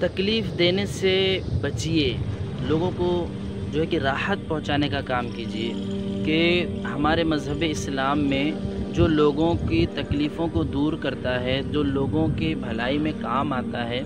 تکلیف دینے سے بچیے، لوگوں کو جو ہے کہ راحت پہنچانے کا کام کیجیے کہ ہمارے مذہب اسلام میں جو لوگوں کی تکلیفوں کو دور کرتا ہے، جو لوگوں کی بھلائی میں کام آتا ہے،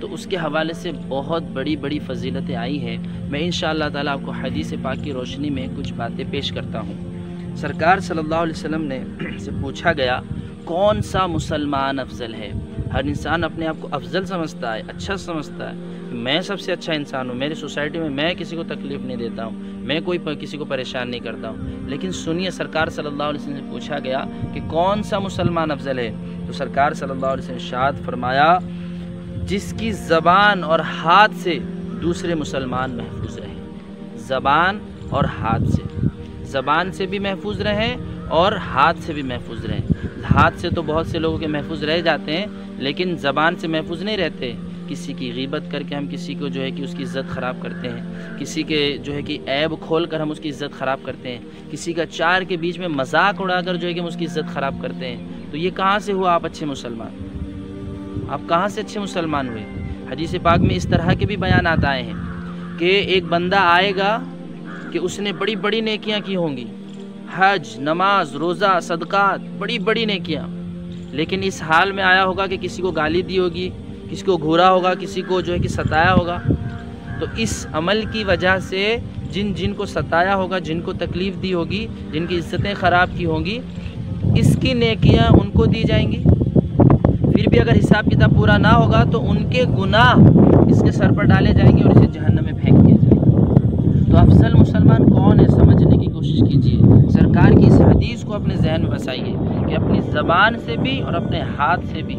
تو اس کے حوالے سے بہت بڑی بڑی فضیلتیں آئی ہیں۔ میں انشاءاللہ تعالیٰ آپ کو حدیث پاک کی روشنی میں کچھ باتیں پیش کرتا ہوں۔ سرکار صلی اللہ علیہ وسلم نے سے پوچھا گیا کون سا مسلمان افضل ہے؟ ہر انسان اپنے آپ کو افضل سمجھتا ہے، اچھا سمجھتا ہے، میں سب سے اچھا انسان ہوں، میری سوسائٹی میں کسی کو تکلیف نہیں دیتا ہوں، میں کسی کو پریشان نہیں کرتا ہوں۔ لیکن سنیے، سرکار صلی اللہ علیہ وسلم سے پوچھا گیا کہ کون سا مسلمان افضل ہے؟ تو سرکار صلی اللہ علیہ وسلم نے ارشاد فرمایا جس کی زبان اور ہاتھ سے دوسرے مسلمان محفوظ رہیں۔ زبان اور ہاتھ سے، زبان سے بھی محفوظ رہیں اور ہاتھ سے بھی محفوظ رہیں۔ ہاتھ سے تو بہت سے لوگوں کے محفوظ رہ جاتے ہیں، لیکن زبان سے محفوظ نہیں رہتے۔ کسی کی غیبت کر کے ہم کسی کو جو ہے کہ اس کی عزت خراب کرتے ہیں، کسی کے جو ہے کہ عیب کھول کر ہم اس کی عزت خراب کرتے ہیں، کسی کا چار کے بیچ میں مذاق اڑا کر جو ہے کہ ہم اس کی عزت خراب کرتے ہیں۔ تو یہ کہاں سے ہوا آپ اچھے مسلمان؟ آپ کہاں سے اچھے مسلمان ہوئے؟ حدیث پاک میں اس طرح کے بھی بیانات آئے ہیں کہ ایک بندہ آئے گا کہ اس نے بڑی بڑی نیکیاں کی ہوں گی، حج، نماز، روزہ، صدقات، بڑی بڑی نیکیاں، لیکن اس حال میں آیا ہوگا کہ کسی کو گالی دی ہوگی، کسی کو گھورا ہوگا، کسی کو جو ہے کہ ستایا ہوگا۔ تو اس عمل کی وجہ سے جن کو ستایا ہوگا، جن کو تکلیف دی ہوگی، جن کی عزتیں خراب کی ہوں گی، اس کی نیکیاں ان کو دی جائیں گی۔ پھر بھی اگر حساب کتاب پورا نہ ہوگا تو ان کے گناہ اس کے سر پر ڈالے جائیں گے اور اسے جہنم میں پھینک دیا جائے گا۔ تو افضل مسلمان کون ہے سمجھنے کی کوشش کیجیے۔ سرکار کی اس حدیث کو اپنے ذہن میں بسائیے کہ اپنی زبان سے بھی اور اپنے ہاتھ سے بھی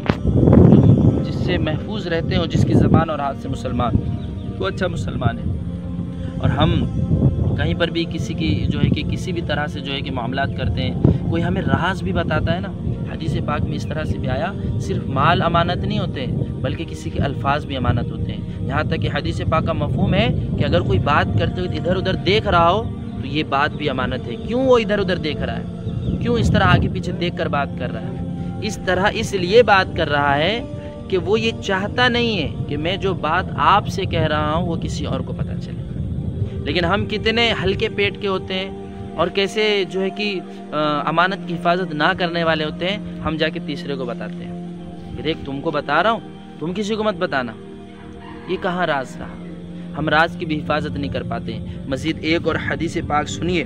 جس سے محفوظ رہتے ہیں اور جس کی زبان اور ہاتھ سے مسلمان وہ اچھا مسلمان ہے۔ اور ہم کہیں پر بھی کسی کی جو ہے کہ کسی بھی طرح سے جو ہے کہ معاملات کرتے ہیں، کوئی ہمیں راز بھی بتاتا ہے نا، حدیث پاک میں اس طرح سے بھی آیا صرف مال امانت نہیں ہوتے بلکہ کسی کے الفاظ بھی امانت ہوتے ہیں۔ یہاں تک کہ حدیث پاک کا مفہوم ہے کہ اگر کوئی بات کرتے ہوئے ادھر ادھر دیکھ رہا ہو تو یہ بات بھی امانت ہے۔ کیوں وہ ادھر ادھر دیکھ رہا ہے؟ کیوں اس طرح آگے پیچھے دیکھ کر بات کر رہا ہے؟ اس طرح اس لیے بات کر رہا ہے کہ وہ یہ چاہتا نہیں ہے کہ میں جو بات آپ سے کہہ رہا ہوں وہ کسی اور کو پتہ چلے۔ لیکن ہم کتنے ہلکے پیٹ کے ہوتے ہیں اور کیسے جو ہے کہ امانت کی حفاظت نہ کرنے والے ہوتے ہیں، ہم جا کے تیسرے کو بتاتے ہیں کہ دیکھ تم کو بتا رہا ہوں، تم کسی کو مت بتانا۔ یہ کہاں راز رہا؟ ہم راز کی بھی حفاظت نہیں کر پاتے ہیں۔ مزید ایک اور حدیث پاک سنیے،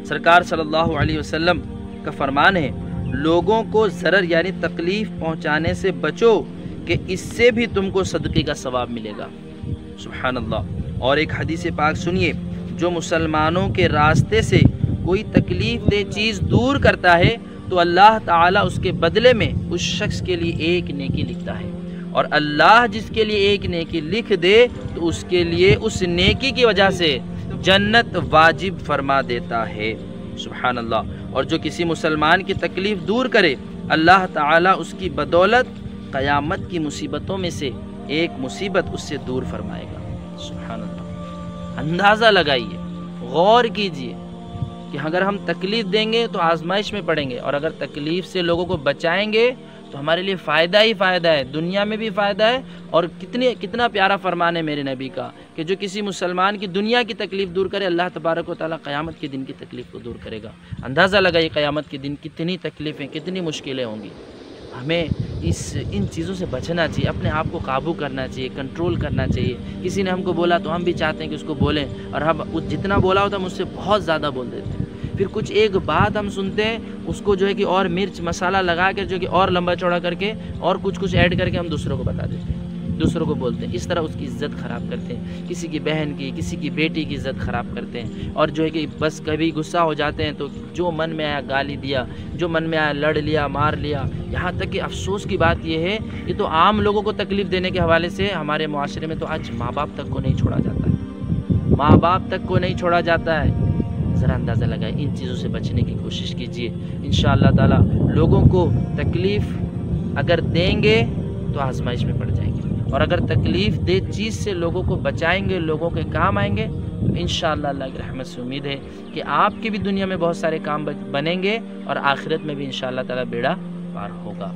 سرکار صلی اللہ علیہ وسلم کا فرمان ہے لوگوں کو ضرر یعنی تکلیف پہنچانے سے بچو کہ اس سے بھی تم کو صدقے کا ثواب ملے گا۔ سبحان اللہ۔ اور ایک حدیث پاک سنیے، جو مسلمانوں کے راستے سے کوئی تکلیف دہ چیز دور کرتا ہے تو اللہ تعالیٰ اس کے بدلے میں اس شخص کے لیے ایک نیکی لکھتا ہے، اور اللہ جس کے لیے ایک نیکی لکھ دے تو اس کے لیے اس نیکی کی وجہ سے جنت واجب فرما دیتا ہے۔ سبحان اللہ۔ اور جو کسی مسلمان کی تکلیف دور کرے، اللہ تعالیٰ اس کی بدولت قیامت کی مصیبتوں میں سے ایک مصیبت اس سے دور فرمائے گا۔ سبحان اللہ۔ اندازہ لگائیے، غور کیجئے کہ اگر ہم تکلیف دیں گے تو آزمائش میں پڑیں گے، اور اگر تکلیف سے لوگوں کو بچائیں گے تو ہمارے لیے فائدہ ہی فائدہ ہے، دنیا میں بھی فائدہ ہے۔ اور کتنا پیارا فرمان ہے میرے نبی کا کہ جو کسی مسلمان کی دنیا کی تکلیف دور کرے، اللہ تبارک و تعالیٰ قیامت کے دن کی تکلیف کو دور کرے گا۔ اندازہ لگائیے قیامت کے دن کتنی تکلیفیں، کتنی مشکلیں ہوں گی۔ ہمیں ان چیزوں سے بچنا چاہیے، اپنے آپ کو قابو کرنا چاہیے، کنٹرول کرنا چاہیے۔ کسی نے ہم کو بولا تو ہم بھی چاہتے ہیں کہ اس کو بولیں، اور ہم جتنا بولا ہوتا ہے ہم اس سے بہت زیادہ بول دیتے ہیں۔ پھر کچھ ایک بات ہم سنتے ہیں، اس کو جو ہے کہ اور مرچ مسالہ لگا کر جو کہ اور لمبا چوڑا کر کے اور کچھ ایڈ کر کے ہم دوسروں کو بتا دیتے ہیں، دوسروں کو بولتے ہیں، اس طرح اس کی عزت خراب کرتے ہیں، کسی کی بہن کی، کسی کی بیٹی کی عزت خراب کرتے ہیں، اور جو ہے کہ بس کبھی غصہ ہو جاتے ہیں تو جو من میں آیا گالی دیا، جو من میں آیا لڑ لیا، مار لیا۔ یہاں تک کہ افسوس کی بات یہ ہے، یہ تو عام لوگوں کو تکلیف دینے کے حوالے سے ہمارے معاشرے میں تو آج ماں باپ تک کو نہیں چھوڑا جاتا ہے، ماں باپ تک کو نہیں چھوڑا جاتا ہے۔ ذرا اندازہ لگائیں، ان چیزوں سے بچنے کی کوشش کیجیے۔ انشاءاللہ تعالی لوگوں کو تکلیف اگر دیں گے تو آزمائش میں پڑ جائیں گے، اور اگر تکلیف دہ چیز سے لوگوں کو بچائیں گے، لوگوں کے کام آئیں گے، تو انشاءاللہ اللہ کی رحمت سے امید ہے کہ آپ کی بھی دنیا میں بہت سارے کام بنیں گے اور آخرت میں بھی انشاءاللہ تعالی بیڑا پار ہوگا۔